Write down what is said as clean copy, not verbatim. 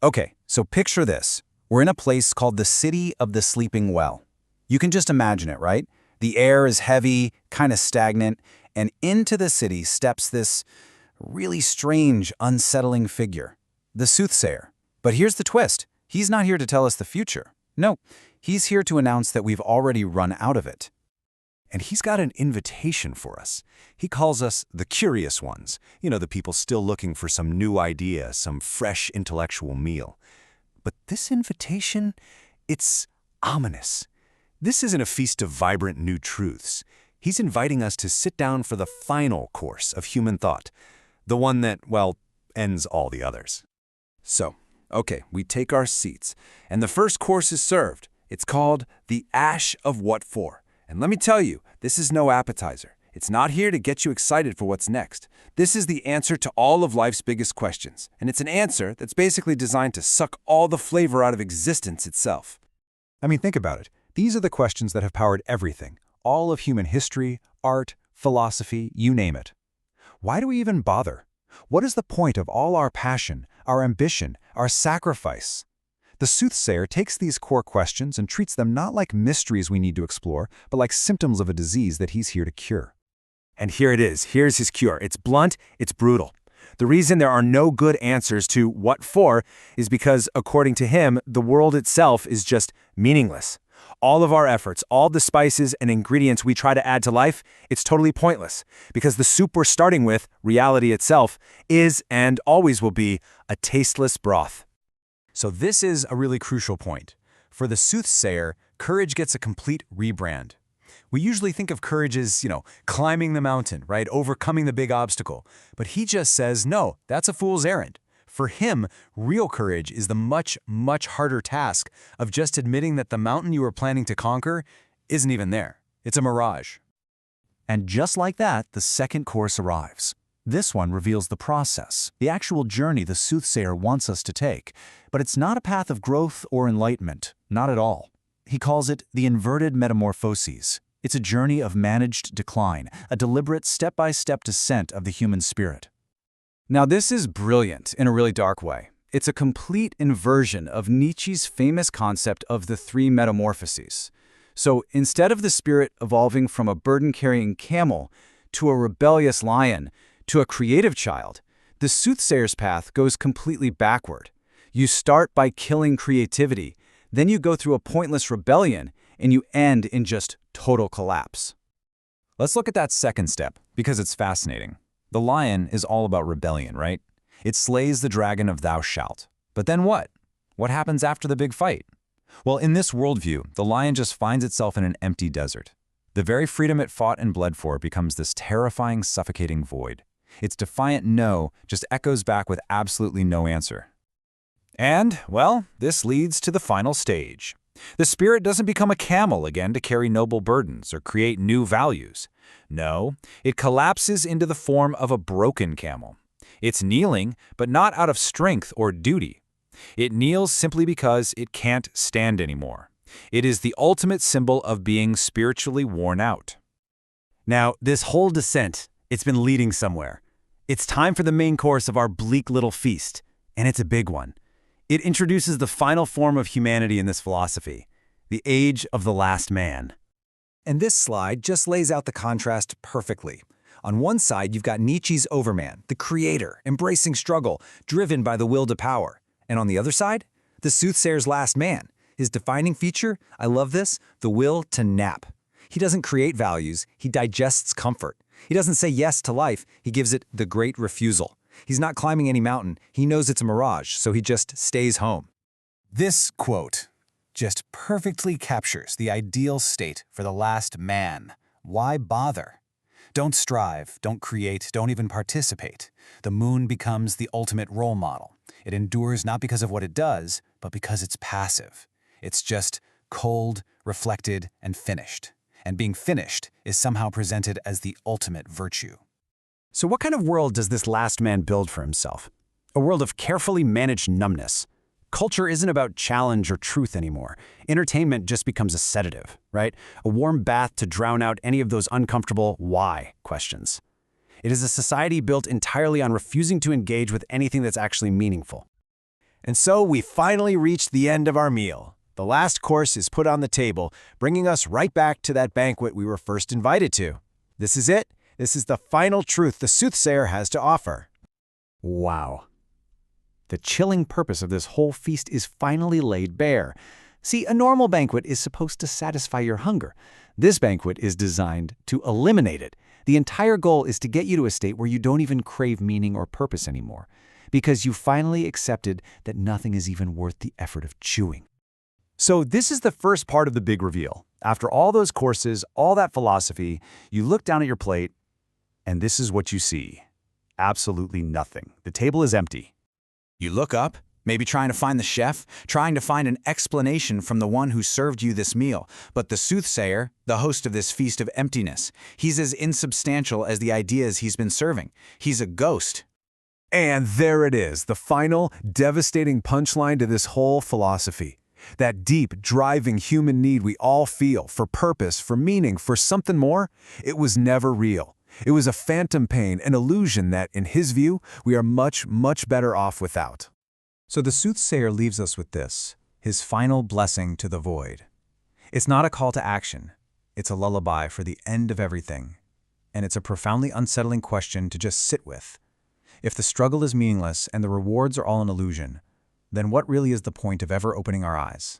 Okay, so picture this. We're in a place called the City of the Sleeping Well. You can just imagine it, right? The air is heavy, kind of stagnant, and into the city steps this really strange, unsettling figure, the Soothsayer. But here's the twist. He's not here to tell us the future. No, he's here to announce that we've already run out of it. And he's got an invitation for us. He calls us the curious ones, the people still looking for some new idea, some fresh intellectual meal. But this invitation, it's ominous. This isn't a feast of vibrant new truths. He's inviting us to sit down for the final course of human thought, the one that, well, ends all the others. So, okay, we take our seats, and the first course is served. It's called the Ash of What For. And let me tell you, this is no appetizer. It's not here to get you excited for what's next. This is the answer to all of life's biggest questions, and it's an answer that's basically designed to suck all the flavor out of existence itself. I mean, think about it. These are the questions that have powered everything. All of human history, art, philosophy, you name it. Why do we even bother? What is the point of all our passion, our ambition, our sacrifice? The Soothsayer takes these core questions and treats them not like mysteries we need to explore, but like symptoms of a disease that he's here to cure. And here it is. Here's his cure. It's blunt, it's brutal. The reason there are no good answers to what for is because, according to him, the world itself is just meaningless. All of our efforts, all the spices and ingredients we try to add to life, it's totally pointless, because the soup we're starting with, reality itself, is and always will be a tasteless broth. So this is a really crucial point. For the Soothsayer, courage gets a complete rebrand. We usually think of courage as, climbing the mountain, right? Overcoming the big obstacle. But he just says, no, that's a fool's errand. For him, real courage is the much, much harder task of just admitting that the mountain you were planning to conquer isn't even there. It's a mirage. And just like that, the second course arrives. This one reveals the process, the actual journey the Soothsayer wants us to take. But it's not a path of growth or enlightenment, not at all. He calls it the inverted metamorphoses. It's a journey of managed decline, a deliberate step-by-step descent of the human spirit. Now this is brilliant in a really dark way. It's a complete inversion of Nietzsche's famous concept of the three metamorphoses. So instead of the spirit evolving from a burden-carrying camel to a rebellious lion to a creative child, the Soothsayer's path goes completely backward. You start by killing creativity, then you go through a pointless rebellion, and you end in just total collapse. Let's look at that second step, because it's fascinating. The lion is all about rebellion, right? It slays the dragon of thou shalt. But then what? What happens after the big fight? Well, in this worldview, the lion just finds itself in an empty desert. The very freedom it fought and bled for becomes this terrifying, suffocating void. Its defiant no just echoes back with absolutely no answer. And, well, this leads to the final stage. The spirit doesn't become a camel again to carry noble burdens or create new values. No, it collapses into the form of a broken camel. It's kneeling, but not out of strength or duty. It kneels simply because it can't stand anymore. It is the ultimate symbol of being spiritually worn out. Now, this whole descent, it's been leading somewhere. It's time for the main course of our bleak little feast, and it's a big one. It introduces the final form of humanity in this philosophy, the age of the last man. And this slide just lays out the contrast perfectly. On one side, you've got Nietzsche's Overman, the creator, embracing struggle, driven by the will to power. And on the other side, the Soothsayer's last man. His defining feature, I love this, the will to nap. He doesn't create values, he digests comfort. He doesn't say yes to life, he gives it the great refusal. He's not climbing any mountain, he knows it's a mirage, so he just stays home. This quote just perfectly captures the ideal state for the last man. Why bother? Don't strive, don't create, don't even participate. The moon becomes the ultimate role model. It endures not because of what it does, but because it's passive. It's just cold, reflected, and finished. And being finished is somehow presented as the ultimate virtue. So what kind of world does this last man build for himself? A world of carefully managed numbness. Culture isn't about challenge or truth anymore. Entertainment just becomes a sedative, right? A warm bath to drown out any of those uncomfortable why questions. It is a society built entirely on refusing to engage with anything that's actually meaningful. And so we finally reached the end of our meal. The last course is put on the table, bringing us right back to that banquet we were first invited to. This is it. This is the final truth the Soothsayer has to offer. Wow. The chilling purpose of this whole feast is finally laid bare. See, a normal banquet is supposed to satisfy your hunger. This banquet is designed to eliminate it. The entire goal is to get you to a state where you don't even crave meaning or purpose anymore, because you finally accepted that nothing is even worth the effort of chewing. So this is the first part of the big reveal. After all those courses, all that philosophy, you look down at your plate, and this is what you see. Absolutely nothing. The table is empty. You look up, maybe trying to find the chef, trying to find an explanation from the one who served you this meal. But the Soothsayer, the host of this feast of emptiness, he's as insubstantial as the ideas he's been serving. He's a ghost. And there it is, the final, devastating punchline to this whole philosophy. That deep, driving human need we all feel for purpose, for meaning, for something more, it was never real. It was a phantom pain, an illusion that, in his view, we are much, much better off without. So the Soothsayer leaves us with this, his final blessing to the void. It's not a call to action. It's a lullaby for the end of everything. And it's a profoundly unsettling question to just sit with. If the struggle is meaningless and the rewards are all an illusion, then what really is the point of ever opening our eyes?